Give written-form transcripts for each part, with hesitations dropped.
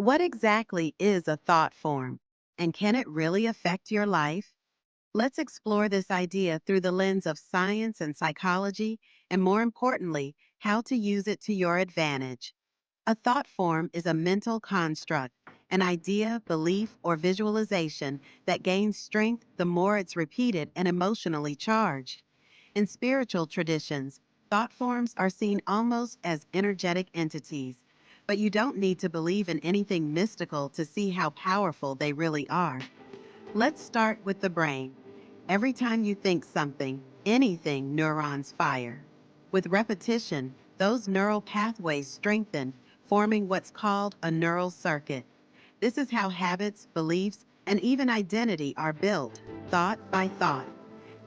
What exactly is a thought form? And can it really affect your life? Let's explore this idea through the lens of science and psychology, and more importantly, how to use it to your advantage. A thought form is a mental construct, an idea, belief, or visualization that gains strength the more it's repeated and emotionally charged. In spiritual traditions, thought forms are seen almost as energetic entities, but you don't need to believe in anything mystical to see how powerful they really are. Let's start with the brain. Every time you think something, anything, neurons fire. With repetition, those neural pathways strengthen, forming what's called a neural circuit. This is how habits, beliefs, and even identity are built, thought by thought.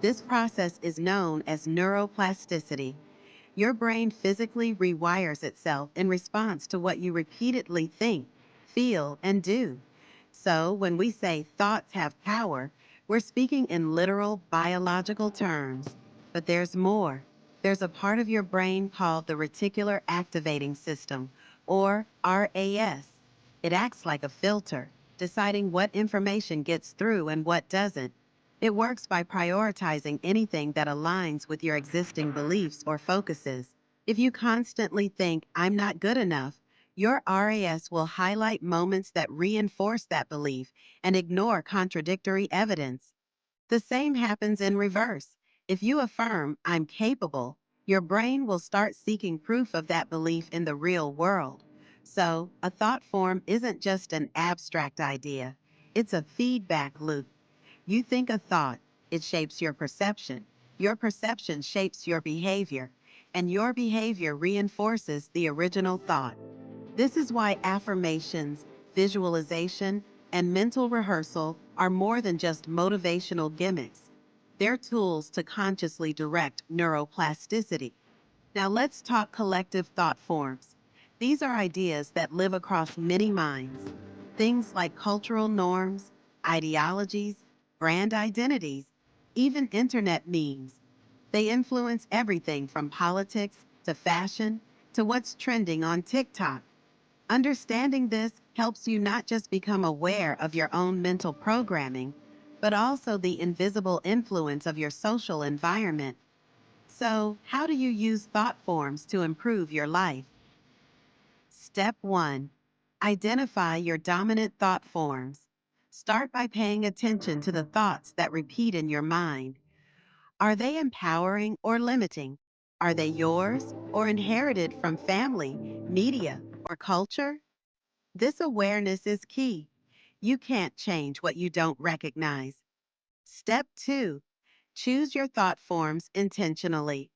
This process is known as neuroplasticity. Your brain physically rewires itself in response to what you repeatedly think, feel, and do. So, when we say thoughts have power, we're speaking in literal biological terms. But there's more. There's a part of your brain called the reticular activating system, or RAS. It acts like a filter, deciding what information gets through and what doesn't. It works by prioritizing anything that aligns with your existing beliefs or focuses. If you constantly think, I'm not good enough, your RAS will highlight moments that reinforce that belief and ignore contradictory evidence. The same happens in reverse. If you affirm, I'm capable, your brain will start seeking proof of that belief in the real world. So, a thought form isn't just an abstract idea, it's a feedback loop. You think a thought, it shapes your perception shapes your behavior, and your behavior reinforces the original thought. This is why affirmations, visualization, and mental rehearsal are more than just motivational gimmicks. They're tools to consciously direct neuroplasticity. Now let's talk collective thought forms. These are ideas that live across many minds. Things like cultural norms, ideologies, brand identities, even internet memes. They influence everything from politics to fashion to what's trending on TikTok. Understanding this helps you not just become aware of your own mental programming, but also the invisible influence of your social environment. So, how do you use thought forms to improve your life? Step 1. Identify your dominant thought forms. Start by paying attention to the thoughts that repeat in your mind. Are they empowering or limiting? Are they yours or inherited from family, media, or culture? This awareness is key. You can't change what you don't recognize. Step 2. Choose your thought forms intentionally.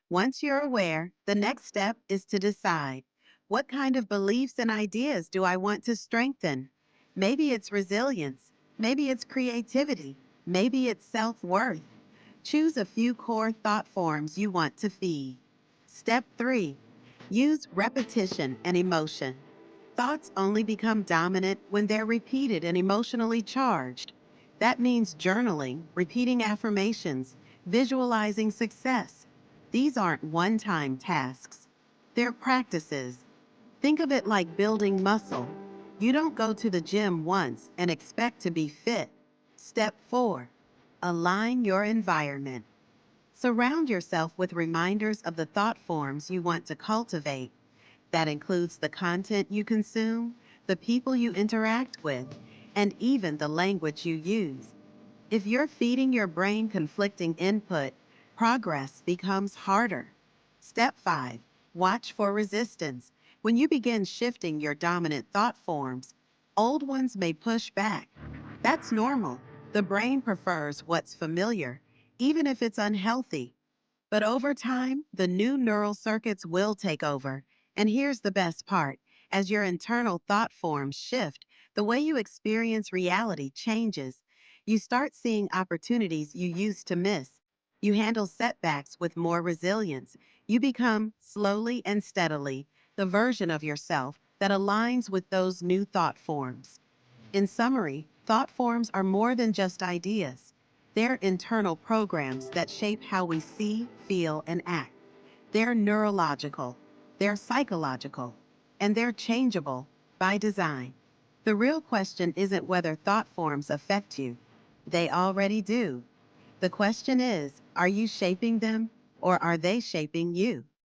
Once you're aware, the next step is to decide, what kind of beliefs and ideas do I want to strengthen? Maybe it's resilience, maybe it's creativity, maybe it's self-worth. Choose a few core thought forms you want to feed. Step 3. Use repetition and emotion. Thoughts only become dominant when they're repeated and emotionally charged. That means journaling, repeating affirmations, visualizing success. These aren't one-time tasks. They're practices. Think of it like building muscle. You don't go to the gym once and expect to be fit. Step 4. Align your environment. Surround yourself with reminders of the thought forms you want to cultivate. That includes the content you consume, the people you interact with, and even the language you use. If you're feeding your brain conflicting input, progress becomes harder. Step 5. Watch for resistance. When you begin shifting your dominant thought forms, old ones may push back. That's normal. The brain prefers what's familiar, even if it's unhealthy. But over time, the new neural circuits will take over. And here's the best part. As your internal thought forms shift, the way you experience reality changes. You start seeing opportunities you used to miss. You handle setbacks with more resilience. You become, slowly and steadily, the version of yourself that aligns with those new thought forms. In summary, thought forms are more than just ideas. They're internal programs that shape how we see, feel, and act. They're neurological, they're psychological, and they're changeable by design. The real question isn't whether thought forms affect you. They already do. The question is, are you shaping them or are they shaping you?